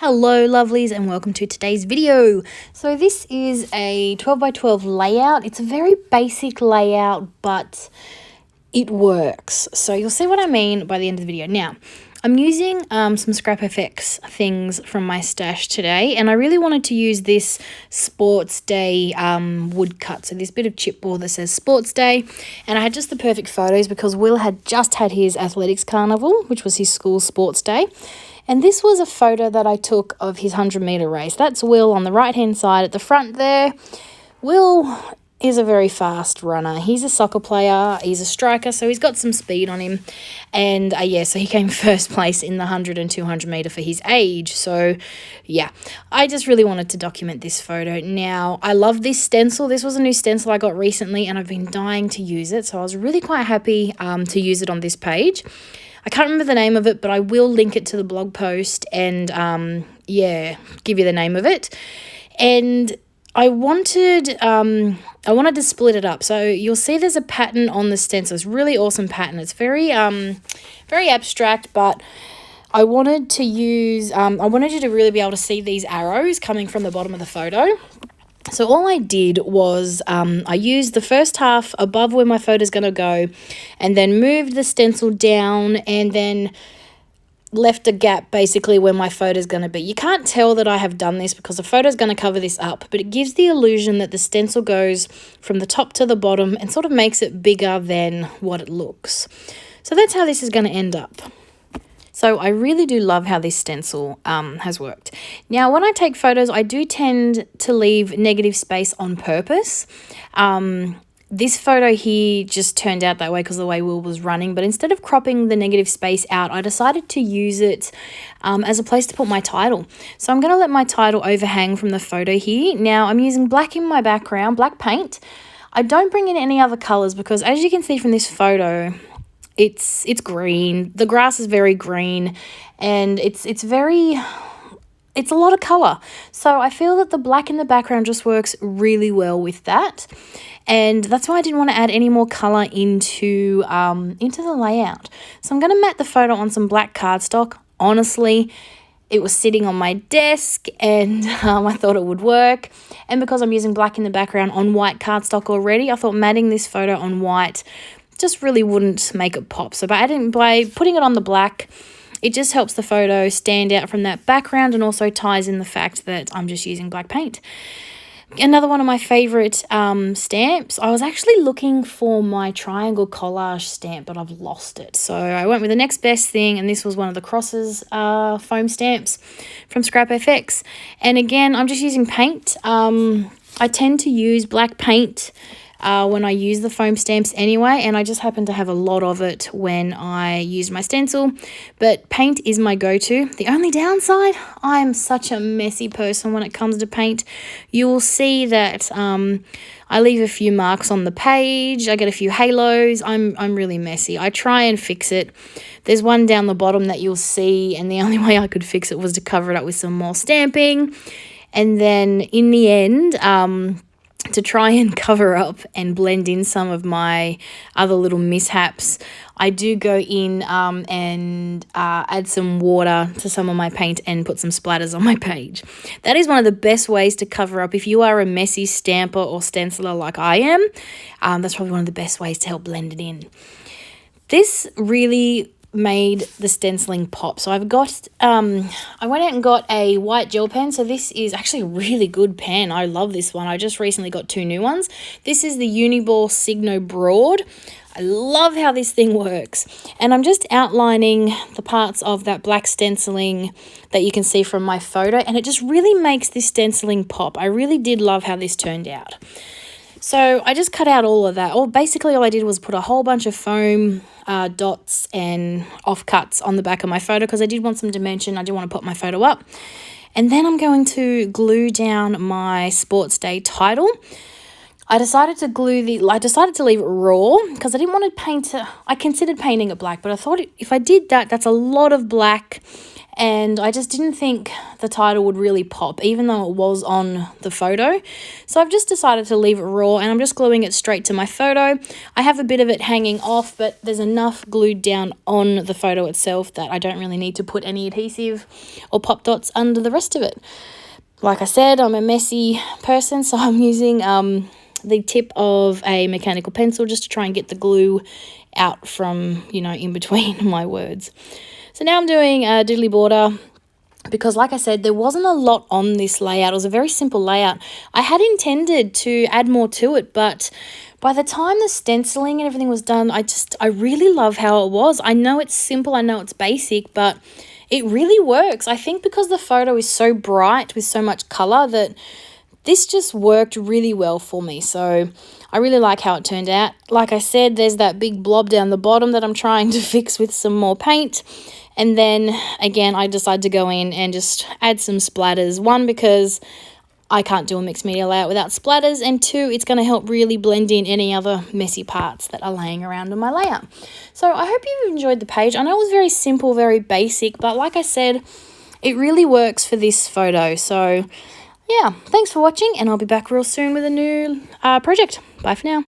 Hello lovelies and welcome to today's video. So this is a 12 by 12 layout. It's a very basic layout, but it works. So you'll see what I mean by the end of the video. Now, I'm using some Scrap FX things from my stash today, and I really wanted to use this Sports Day woodcut. So this bit of chipboard that says Sports Day, and I had just the perfect photos because Will had just had his athletics carnival, which was his school sports day. And this was a photo that I took of his 100-meter race. That's Will on the right-hand side at the front there. Will is a very fast runner. He's a soccer player. He's a striker, so he's got some speed on him. And so he came first place in the 100 and 200-meter for his age. So, yeah, I just really wanted to document this photo. Now, I love this stencil. This was a new stencil I got recently, and I've been dying to use it. So I was really quite happy to use it on this page. I can't remember the name of it, but I will link it to the blog post and, give you the name of it. And I wanted to split it up. So you'll see there's a pattern on the stencil. It's a really awesome pattern. It's very, very abstract, but I wanted you to really be able to see these arrows coming from the bottom of the photo. So all I did was I used the first half above where my photo is going to go and then moved the stencil down and then left a gap basically where my photo is going to be. You can't tell that I have done this because the photo is going to cover this up, but it gives the illusion that the stencil goes from the top to the bottom and sort of makes it bigger than what it looks. So that's how this is going to end up. So I really do love how this stencil has worked. Now, when I take photos, I do tend to leave negative space on purpose. This photo here just turned out that way because of the way Will was running. But instead of cropping the negative space out, I decided to use it as a place to put my title. So I'm going to let my title overhang from the photo here. Now, I'm using black in my background, black paint. I don't bring in any other colours because, as you can see from this photo, it's green. The grass is very green, and it's a lot of colour. So I feel that the black in the background just works really well with that. And that's why I didn't want to add any more colour into the layout. So I'm going to mat the photo on some black cardstock. Honestly, it was sitting on my desk and I thought it would work. And because I'm using black in the background on white cardstock already, I thought matting this photo on white just really wouldn't make it pop. So by putting it on the black, it just helps the photo stand out from that background and also ties in the fact that I'm just using black paint. Another one of my favourite stamps. I was actually looking for my triangle collage stamp, but I've lost it. So I went with the next best thing, and this was one of the crosses foam stamps from Scrap FX. And again, I'm just using paint. I tend to use black paint when I use the foam stamps anyway, and I just happen to have a lot of it when I use my stencil, but paint is my go-to. The only downside, I am such a messy person when it comes to paint. You will see that I leave a few marks on the page, I get a few halos. I'm really messy. I try and fix it. There's one down the bottom that you'll see, and the only way I could fix it was to cover it up with some more stamping, and then in the end, to try and cover up and blend in some of my other little mishaps, I do go in and add some water to some of my paint and put some splatters on my page. That is one of the best ways to cover up. If you are a messy stamper or stenciler like I am, that's probably one of the best ways to help blend it in. This really made the stenciling pop. So I've got I went out and got a white gel pen. So this is actually a really good pen. I love this one. I just recently got 2 new ones. This is the Uniball Signo Broad. I love how this thing works. And I'm just outlining the parts of that black stenciling that you can see from my photo, and it just really makes this stenciling pop. I really did love how this turned out. So I just cut out all of that. Basically all I did was put a whole bunch of foam dots and offcuts on the back of my photo because I did want some dimension. I did want to put my photo up. And then I'm going to glue down my Sports Day title. I decided to leave it raw because I didn't want to paint it. I considered painting it black, but I thought if I did that, that's a lot of black, and I just didn't think the title would really pop, even though it was on the photo. So I've just decided to leave it raw, and I'm just gluing it straight to my photo. I have a bit of it hanging off, but there's enough glued down on the photo itself that I don't really need to put any adhesive or pop dots under the rest of it. Like I said, I'm a messy person, so I'm using the tip of a mechanical pencil just to try and get the glue out from, in between my words. So now I'm doing a doodly border because, like I said, there wasn't a lot on this layout. It was a very simple layout. I had intended to add more to it, but by the time the stenciling and everything was done, I really love how it was. I know it's simple, I know it's basic, but it really works. I think because the photo is so bright with so much color that this just worked really well for me. So I really like how it turned out. Like I said, there's that big blob down the bottom that I'm trying to fix with some more paint. And then again, I decided to go in and just add some splatters. One, because I can't do a mixed media layout without splatters, and two, it's going to help really blend in any other messy parts that are laying around on my layout. So I hope you've enjoyed the page. I know it was very simple, very basic, but like I said, it really works for this photo. So yeah, thanks for watching, and I'll be back real soon with a new project. Bye for now.